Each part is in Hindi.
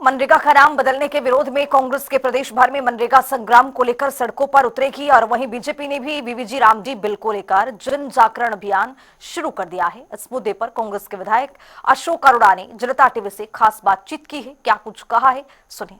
मनरेगा का नाम बदलने के विरोध में कांग्रेस के प्रदेश भर में मनरेगा संग्राम को लेकर सड़कों पर उतरेगी और वहीं बीजेपी ने भी वीवीजी रामजी बिल को लेकर जन जागरण अभियान शुरू कर दिया है। इस मुद्दे पर कांग्रेस के विधायक अशोक अरोड़ा ने जनता टीवी से खास बातचीत की है। क्या कुछ कहा है, सुनिए।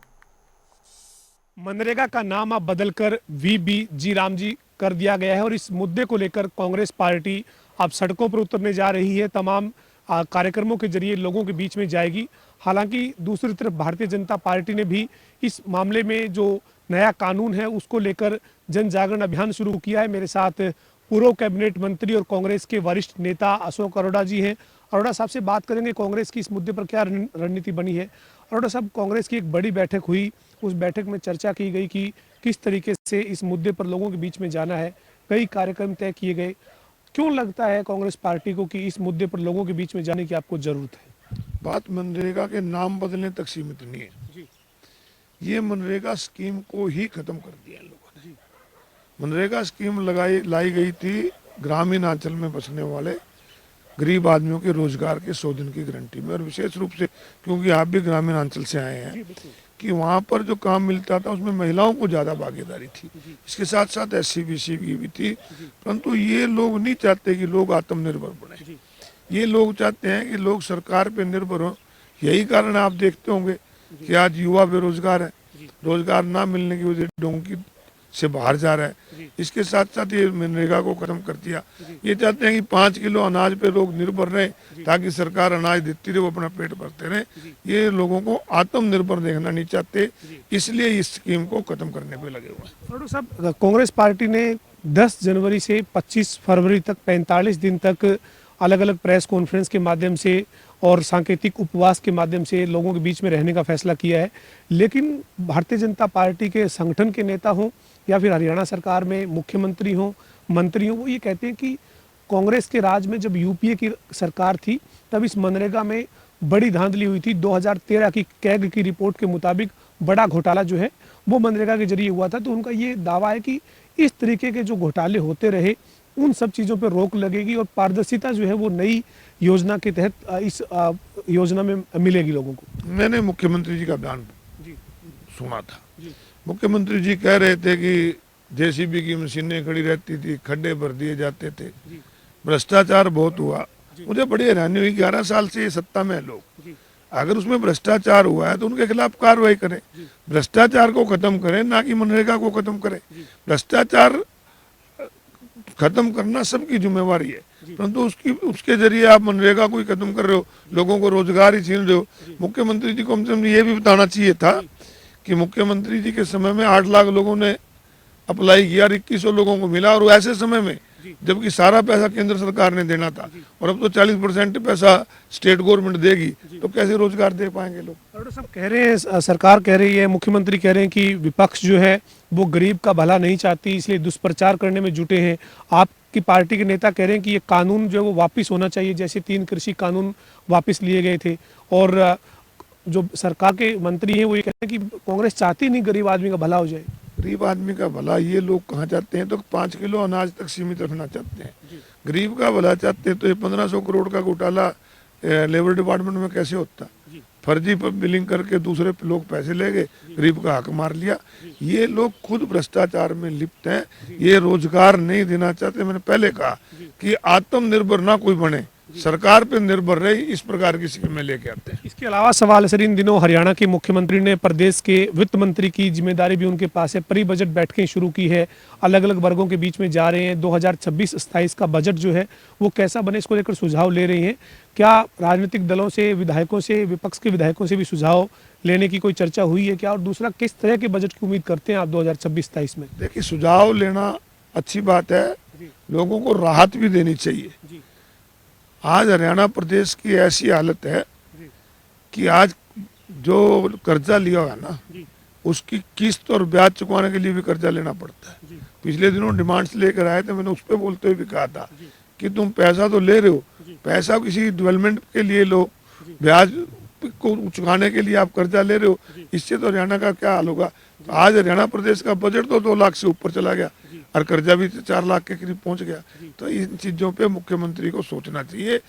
मनरेगा का नाम अब बदलकर वीबीजी रामजी कर दिया गया है और इस मुद्दे को लेकर कांग्रेस पार्टी अब सड़कों पर उतरने जा रही है। तमाम कार्यक्रमों के जरिए लोगों के बीच में जाएगी। हालांकि दूसरी तरफ भारतीय जनता पार्टी ने भी इस मामले में जो नया कानून है उसको लेकर जन जागरण अभियान शुरू किया है। मेरे साथ पूर्व कैबिनेट मंत्री और कांग्रेस के वरिष्ठ नेता अशोक अरोड़ा जी हैं। अरोड़ा साहब से बात करेंगे कांग्रेस की इस मुद्दे पर क्या रणनीति बनी है। अरोड़ा साहब, कांग्रेस की एक बड़ी बैठक हुई, उस बैठक में चर्चा की गई कि किस तरीके से इस मुद्दे पर लोगों के बीच में जाना है। कई कार्यक्रम तय किए गए। क्यों लगता है कांग्रेस पार्टी को कि इस मुद्दे पर लोगों के बीच में जाने की आपको जरूरत है? बात मनरेगा के नाम बदलने तक सीमित नहीं है जी। ये मनरेगा स्कीम को ही खत्म कर दिया लोगों ने। मनरेगा स्कीम लाई गई थी ग्रामीण अंचल में बसने वाले गरीब आदमियों के रोजगार के 100 दिन की गारंटी में, और विशेष रूप से क्योंकि आप भी ग्रामीण अंचल से आए हैं कि वहाँ पर जो काम मिलता था उसमें महिलाओं को ज़्यादा भागीदारी थी। इसके साथ साथ SC BC की भी थी, परंतु ये लोग नहीं चाहते कि लोग आत्मनिर्भर बने। ये लोग चाहते हैं कि लोग सरकार पे निर्भर हों। यही कारण आप देखते होंगे कि आज युवा बेरोजगार है, रोजगार ना मिलने की वजह से डोंकी से बाहर जा रहा है। इसके साथ साथ ये मनरेगा को खत्म कर दिया। ये चाहते हैं कि 5 किलो अनाज पे लोग निर्भर रहे ताकि सरकार अनाज देती रहे, वो अपना पेट भरते रहे। ये लोगों को आत्मनिर्भर देखना नहीं चाहते, इसलिए इस स्कीम को खत्म करने पे लगे हुए हैं। साहब, कांग्रेस पार्टी ने 10 जनवरी से 25 फरवरी तक 45 दिन तक अलग अलग प्रेस कॉन्फ्रेंस के माध्यम से और सांकेतिक उपवास के माध्यम से लोगों के बीच में रहने का फैसला किया है। लेकिन भारतीय जनता पार्टी के संगठन के नेता हों या फिर हरियाणा सरकार में मुख्यमंत्री हों, मंत्री हों, वो ये कहते हैं कि कांग्रेस के राज में जब यूपीए की सरकार थी तब इस मनरेगा में बड़ी धांधली हुई थी। 2013 की कैग की रिपोर्ट के मुताबिक बड़ा घोटाला जो है वो मनरेगा के जरिए हुआ था। तो उनका ये दावा है कि इस तरीके के जो घोटाले होते रहे उन सब चीज़ों पर रोक लगेगी और पारदर्शिता जो है वो नई योजना के तहत इस योजना में मिलेगी लोगों को। मैंने मुख्यमंत्री जी का बयान सुना था। मुख्यमंत्री जी कह रहे थे कि JCB की मशीनें खड़ी रहती थी, खड्डे भर दिए जाते थे, भ्रष्टाचार बहुत हुआ। मुझे बड़ी हैरानी हुई, 11 साल से ये सत्ता में है लोग। अगर उसमें भ्रष्टाचार हुआ है तो उनके खिलाफ कार्रवाई करें, भ्रष्टाचार को खत्म करें, ना कि मनरेगा को खत्म करें। भ्रष्टाचार खत्म करना सबकी जिम्मेवारी है, परंतु उसके जरिए आप मनरेगा को ही खत्म कर रहे हो, लोगों को रोजगार ही छीन रहे हो। मुख्यमंत्री जी को कम से कम ये भी बताना चाहिए था कि मुख्यमंत्री जी के समय में 8 लाख लोगों ने अप्लाई किया और 2100 लोगों को मिला, और ऐसे समय में जबकि सारा पैसा केंद्र सरकार ने देना था और अब तो 40% पैसा स्टेट गवर्नमेंट देगी, तो कैसे रोजगार दे पाएंगे लोग? अरोड़ा साहब कह रहे हैं, सरकार कह रही है, मुख्यमंत्री कह रहे हैं कि विपक्ष जो है वो गरीब का भला नहीं चाहती, इसलिए दुष्प्रचार करने में जुटे हैं। आपकी पार्टी के नेता कह रहे हैं कि ये कानून जो है वो वापस होना चाहिए, जैसे 3 कृषि कानून वापस लिए गए थे। और जो सरकार के मंत्री हैं वो ये कहते हैं कि कांग्रेस चाहती नहीं गरीब आदमी का भला हो जाए। गरीब आदमी का भला ये लोग कहाँ चाहते हैं? तो 5 किलो अनाज तक सीमित रखना चाहते हैं। गरीब का भला चाहते हैं तो ये 1500 करोड़ का घोटाला लेबर डिपार्टमेंट में कैसे होता? फर्जी बिलिंग करके दूसरे लोग पैसे ले गए, गरीब का हक मार लिया। ये लोग खुद भ्रष्टाचार में लिप्त हैं, ये रोजगार नहीं देना चाहते। मैंने पहले कहा कि आत्मनिर्भर ना कोई बने, सरकार पे निर्भर रहे, इस प्रकार की स्कीमें लेके आते हैं। इसके अलावा सवाल है सर, इन दिनों हरियाणा के मुख्यमंत्री ने प्रदेश के वित्त मंत्री की जिम्मेदारी भी उनके पास है, प्री बजट बैठकें शुरू की है, अलग अलग वर्गों के बीच में जा रहे हैं। 2026-27 का बजट जो है वो कैसा बने इसको लेकर सुझाव ले रही हैं। क्या राजनीतिक दलों से, विधायकों से, विपक्ष के विधायकों से भी सुझाव लेने की कोई चर्चा हुई है क्या? और दूसरा, किस तरह के बजट की उम्मीद करते हैं आप 2026-27 में? देखिए, सुझाव लेना अच्छी बात है, लोगों को राहत भी देनी चाहिए। आज हरियाणा प्रदेश की ऐसी हालत है कि आज जो कर्जा लिया हुआ है ना, उसकी किस्त और ब्याज चुकाने के लिए भी कर्जा लेना पड़ता है। पिछले दिनों डिमांड्स लेकर आए थे, मैंने उस पर बोलते हुए भी कहा था कि तुम पैसा तो ले रहे हो, पैसा किसी डेवलपमेंट के लिए लो, ब्याज को चुकाने के लिए आप कर्जा ले रहे हो, इससे तो हरियाणा का क्या हाल होगा? तो आज हरियाणा प्रदेश का बजट तो 2 लाख से ऊपर चला गया और कर्जा भी 4 लाख के करीब पहुंच गया। तो इन चीजों पे मुख्यमंत्री को सोचना चाहिए।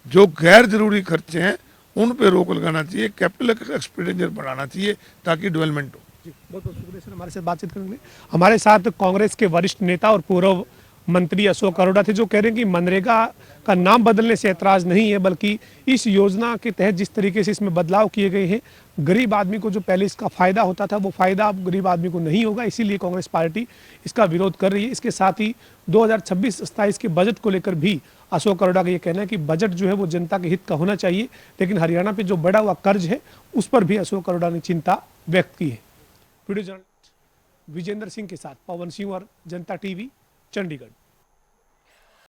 जो गैर जरूरी खर्चे हैं उन पे रोक लगाना चाहिए, कैपिटल एक्सपेंडिचर बढ़ाना चाहिए ताकि डेवलपमेंट हो। जी, बहुत बहुत शुक्रिया सर हमारे साथ बातचीत करने के लिए। हमारे साथ कांग्रेस के वरिष्ठ नेता और पूर्व मंत्री अशोक अरोड़ा थे, जो कह रहे हैं कि मनरेगा का नाम बदलने से ऐतराज नहीं है, बल्कि इस योजना के तहत जिस तरीके से इसमें बदलाव किए गए हैं, गरीब आदमी को जो पहले इसका फायदा होता था वो फायदा अब गरीब आदमी को नहीं होगा, इसीलिए कांग्रेस पार्टी इसका विरोध कर रही है। इसके साथ ही 2026-27 के बजट को लेकर भी अशोक अरोड़ा का ये कहना है कि बजट जो है वो जनता के हित का होना चाहिए, लेकिन हरियाणा पे जो बढ़ा हुआ कर्ज है उस पर भी अशोक अरोड़ा ने चिंता व्यक्त की है। वीडियो जर्नलिस्ट विजेंद्र सिंह के साथ पवन सिंह और जनता टीवी, चंडीगढ़।